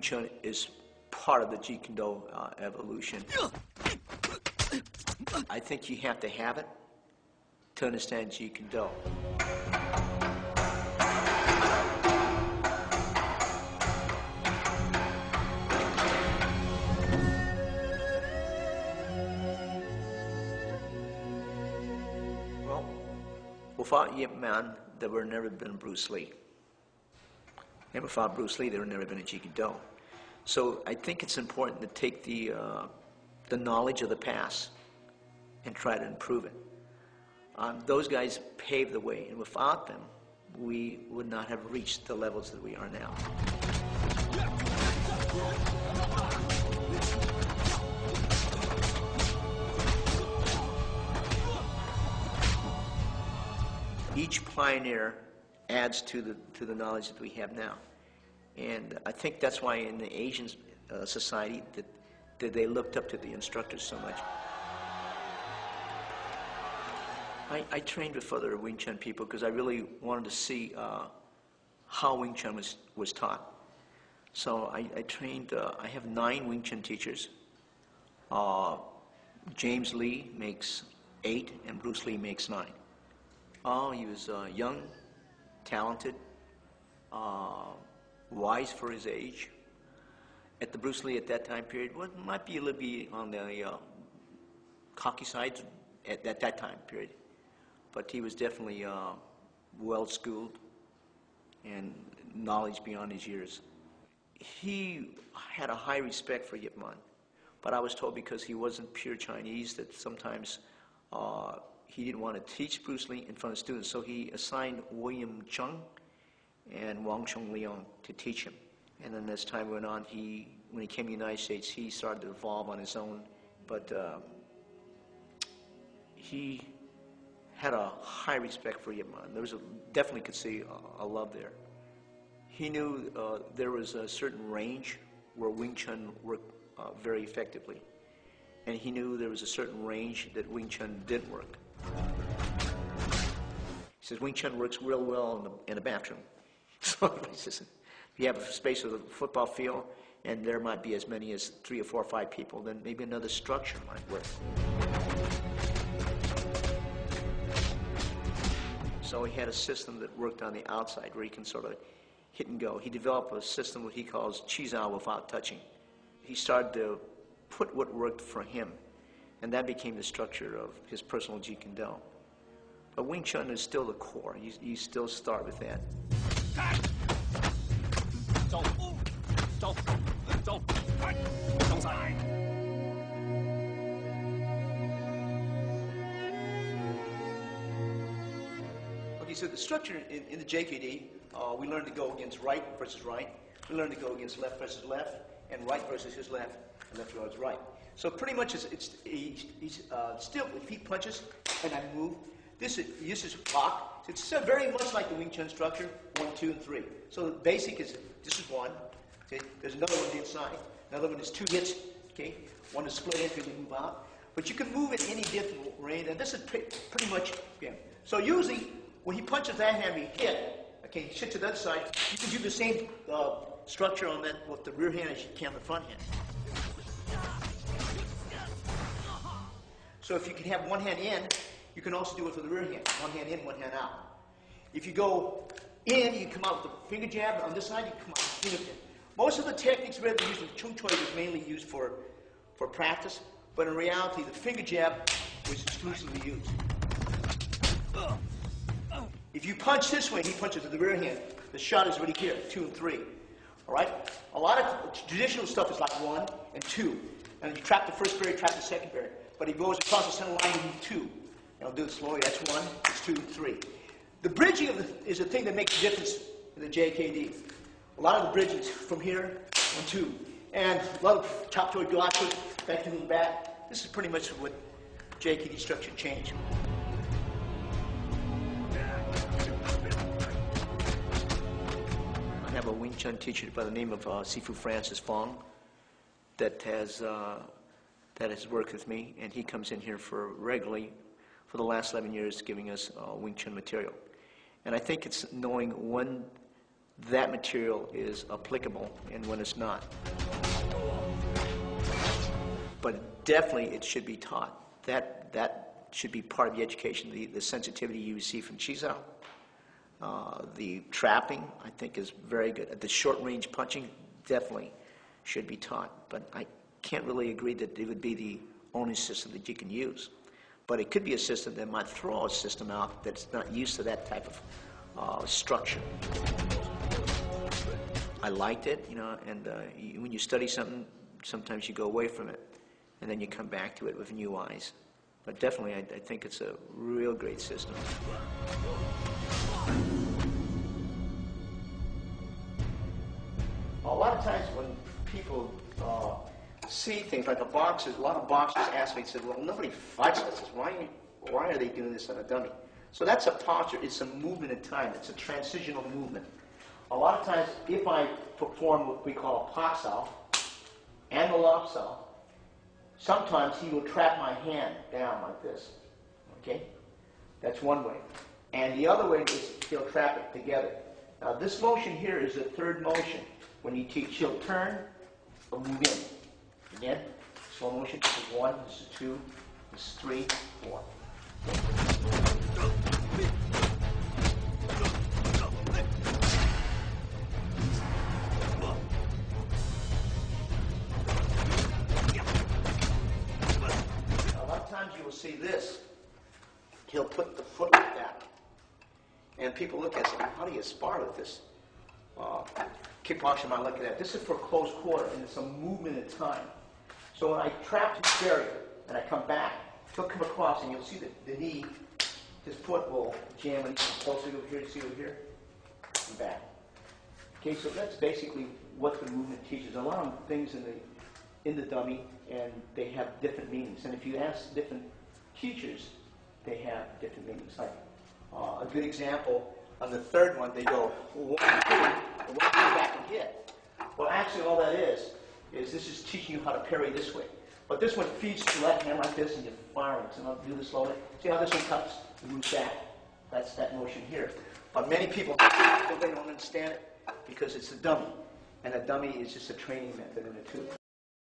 Wing Chun is part of the Jeet Kune Do evolution. I think you have to have it to understand Jeet Kune Do. Well, without Yip Man, there would have never been Bruce Lee. And without Bruce Lee, there would have never been a Jeet Kune Do. So I think it's important to take the knowledge of the past and try to improve it. Those guys paved the way, and without them, we would not have reached the levels that we are now. Each pioneer adds to the knowledge that we have now. And I think that's why in the Asian society that they looked up to the instructors so much. I trained with other Wing Chun people because I really wanted to see how Wing Chun was taught. So I trained, I have 9 Wing Chun teachers. James Lee makes 8 and Bruce Lee makes 9. Oh, he was young, talented, wise for his age. At the Bruce Lee at that time period, well, might be a little bit on the cocky side at that time period. But he was definitely well-schooled and knowledge beyond his years. He had a high respect for Yip Man, but I was told because he wasn't pure Chinese that sometimes he didn't want to teach Bruce Lee in front of students, so he assigned William Chung and Wang Chung Leong to teach him. And then as time went on, when he came to the United States, he started to evolve on his own, but he had a high respect for Yip Man. There was definitely could see a love there. He knew there was a certain range where Wing Chun worked very effectively, and he knew there was a certain range that Wing Chun didn't work. He says Wing Chun works real well in the bathroom. So he says, if you have a space of a football field and there might be as many as 3 or 4 or 5 people, then maybe another structure might work. So he had a system that worked on the outside where he can sort of hit and go. He developed a system what he calls Qizao without touching. He started to put what worked for him, and that became the structure of his personal Jeet Kune Do. But Wing Chun is still the core. You still start with that. Okay, so the structure in the JKD, we learn to go against right versus right. We learn to go against left versus left, and right versus his left, and left versus right. So pretty much he's still, if he punches and I move, this is block. It's very much like the Wing Chun structure, 1, 2, and 3. So the basic is, this is 1. Okay? There's another one inside. Another one is 2 hits. Okay? One is split entry to move out. But you can move in any different range, and this is pretty much, yeah. So usually, when he punches that hand, we hit. Okay, he shifts to the other side. You can do the same structure on that with the rear hand as you can the front hand. So if you can have one hand in, you can also do it for the rear hand. One hand in, one hand out. If you go in, you come out with the finger jab. On this side, you come out with the finger jab. Most of the techniques we have used with Chung Choi was mainly used for practice, but in reality, the finger jab was exclusively used. If you punch this way, he punches with the rear hand. The shot is already here, 2 and 3. All right? A lot of traditional stuff is like 1 and 2. And you trap the first barrier, trap the second barrier. But he goes across the center line, you need 2. And I'll do it slowly. That's 1, it's 2, and 3. The bridging is the thing that makes the difference in the JKD. A lot of the bridging is from here and 2. And a lot of chop toward go out to back to the back. This is pretty much what JKD structure changed. I have a Wing Chun teacher by the name of Sifu Francis Fong that has worked with me, and he comes in here regularly for the last 11 years giving us Wing Chun material. And I think it's knowing when that material is applicable and when it's not. But definitely it should be taught. That should be part of the education, the sensitivity you receive from Chizao. The trapping, I think, is very good. The short-range punching definitely should be taught, but I can't really agree that it would be the only system that you can use. But it could be a system that might throw a system out that's not used to that type of structure. I liked it, you know, and when you study something, sometimes you go away from it, and then you come back to it with new eyes. But definitely, I think it's a real great system. A lot of times when people see things like a lot of boxers ask me, said, well, nobody fights like this. Why are they doing this on a dummy? So that's a posture. It's a movement in time. It's a transitional movement. A lot of times, if I perform what we call a pak sao and the lop sao, sometimes he will trap my hand down like this. Okay? That's one way. And the other way is he'll trap it together. Now, this motion here is the third motion. When you teach, he'll turn or move in. Again, slow motion. This is 1, this is 2, this is 3, 4. A lot of times you will see this. He'll put the foot like that. And people look at it and say, how do you spar with this? Kickboxer might look at that. This is for close quarter, and it's a movement in time. So when I trap his barrier and I come back, he'll come across, and you'll see the knee, his foot will jam in closer over here. See over here? And back. Okay, so that's basically what the movement teaches. A lot of things in the dummy, and they have different meanings. And if you ask different teachers, they have different meanings. Like a good example, on the third one, they go 1, 2, and 1, 2, back and hit. Well, actually, all that is this is teaching you how to parry this way. But this one feeds to the left hand like this, and you're firing. So I'll do this slowly. See how this one cuts and moves back? That's that motion here. But many people they don't understand it because it's a dummy, and a dummy is just a training method in it too.